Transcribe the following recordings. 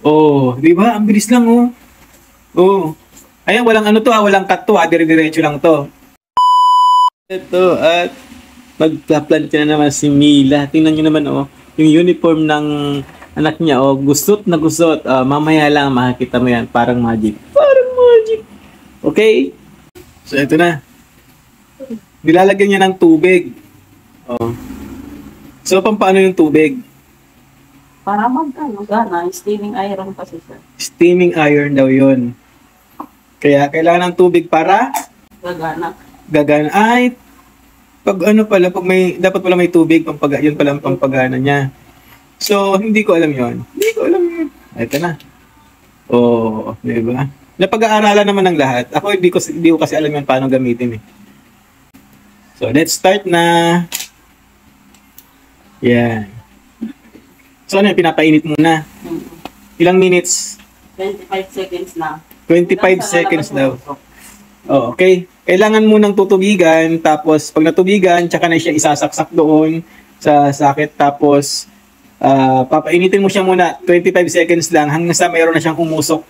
Oh, di ba? Ang bilis lang, oh. Oh. Ayan, walang ano to, walang cut to, dire-diretso lang to. Ito, at magpa-plant na naman si Mila. Tingnan nyo naman, oh. Yung uniform ng anak niya, oh. Gusot na gusot. Mamaya lang makikita mo yan. Parang magic. Parang magic. Okay? So, ito na. Nilalagyan niya ng tubig. Oh. So, paano yung tubig? Para gana, steaming iron kasi siya. Steaming iron daw yun. Kaya, kailangan ng tubig para Gagana. gagana. Ay, pag ano pala, pag may, dapat pala may tubig, yun pala ang pampagana niya. So, hindi ko alam yun. Hindi ko alam yun. Ito na. Oo, di ba? Napag-aaralan naman ng lahat. Ako, hindi ko kasi alam yun paano gamitin eh. So, let's start na. Yan. So, ano yung pinapainit muna? Ilang minutes? 25 seconds na. 25 seconds daw. Oh, okay. Kailangan munang tutubigan, tapos pag natubigan, tsaka na siya isasaksak doon sa sakit, tapos papainitin mo siya muna 25 seconds lang hanggang sa mayroon na siyang umusok.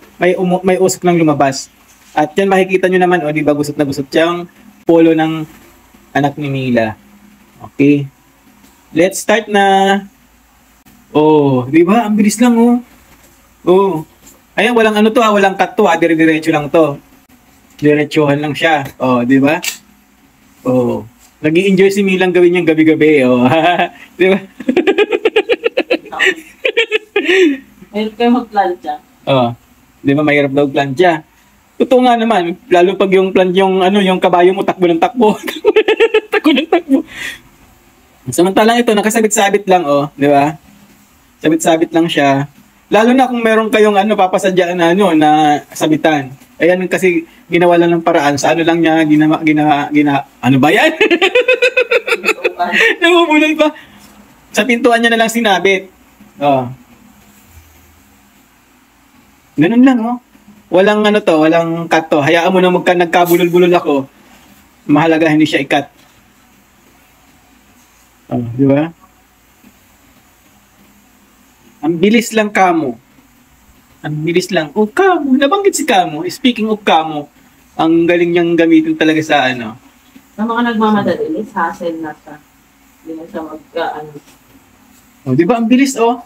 May usok nang lumabas. At yan makikita nyo naman, oh, di ba, gusot na gusot siyang polo ng anak ni Mila. Okay. Let's start na. Oh, di ba? Ang bilis lang, oh. Oh. Ayan, walang ano to, walang cut to, dire-diretso lang to. Diretsuhan lang siya. Oh, di ba? Oh. Nag-i-enjoy si Milang gawin niyang gabi-gabi, oh. Di ba? Meron kayo mag-plancha. Oh. Di ba mahirap daw plancha? Totoo nga naman, lalo pag yung yung kabayo mo takbo ng takbo. Takbo ng takbo. Samantalang ito, nakasabit-sabit lang, oh, di ba? Sabit-sabit lang siya. Lalo na kung meron kayong papasadyaan na sabitan. Ayan kasi ginawa lang ng paraan. Sa ano lang niya, ano ba yan? Namumulol pa. Sa pintuan niya na lang sinabit. Oh. Ganun lang, oh. Walang walang cut to. Hayaan mo na nagkabulol-bulol ako. Mahalaga hindi siya i-cut. Oh, di ba? Ang bilis lang kamo. Ang bilis lang. Oh, kamo. Nabanggit si kamo. Speaking of kamo, ang galing niyang gamitin talaga sa Sa mga nagmamadali, hassle na siya. Hindi na siya Oh, di ba? Ang bilis, oh.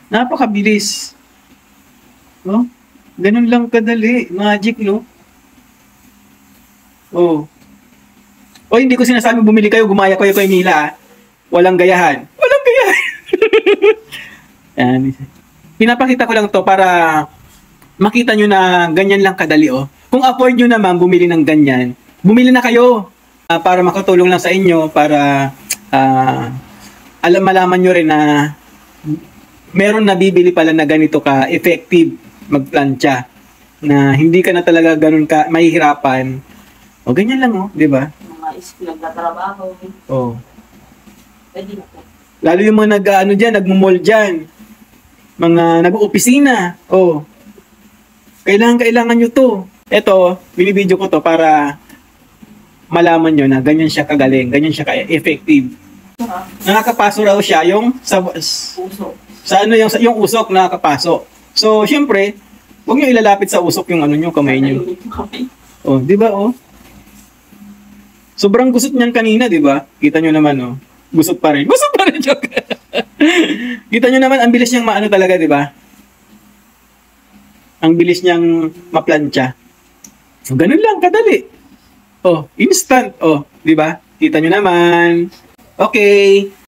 Napakabilis. Oh, ganun lang kadali. Magic, no? Oh. Oh, hindi ko sinasabi bumili kayo, gumaya kayo kay Mila, ah. Walang gayahan. Walang gayahan. Yan. Pinapakita ko lang to para makita nyo na ganyan lang kadali, oh. Kung afford nyo naman bumili ng ganyan, bumili na kayo para makatulong lang sa inyo, para malaman nyo rin na meron na bibili pala na ganito ka effective magplancha, na hindi ka na talaga ganun ka mahihirapan. O ganyan lang, oh, di ba? mga skill na trabaho. Oh. Pwede na po. Lalo yung mga nagmo-mall diyan. Mga nag-opisina. Oh. Kailangan nyo to. Ito, binibidyo ko to para malaman nyo na ganyan siya kagaling, ganyan siya ka-effective. Nakakapaso raw siya yung Puso. sa yung usok nakakapaso. So, syempre, huwag nyo ilalapit sa usok yung kamay nyo. Oh, di ba, oh? Sobrang gusot niyan kanina, di ba? Kita nyo naman, oh. Gusot pa rin. Gusot pa rin, joke. Kita nyo naman, ang bilis niyang talaga, di ba? Ang bilis niyang maplantsa. So, ganun lang, kadali. Oh, instant. Oh, di ba? Kita nyo naman. Okay.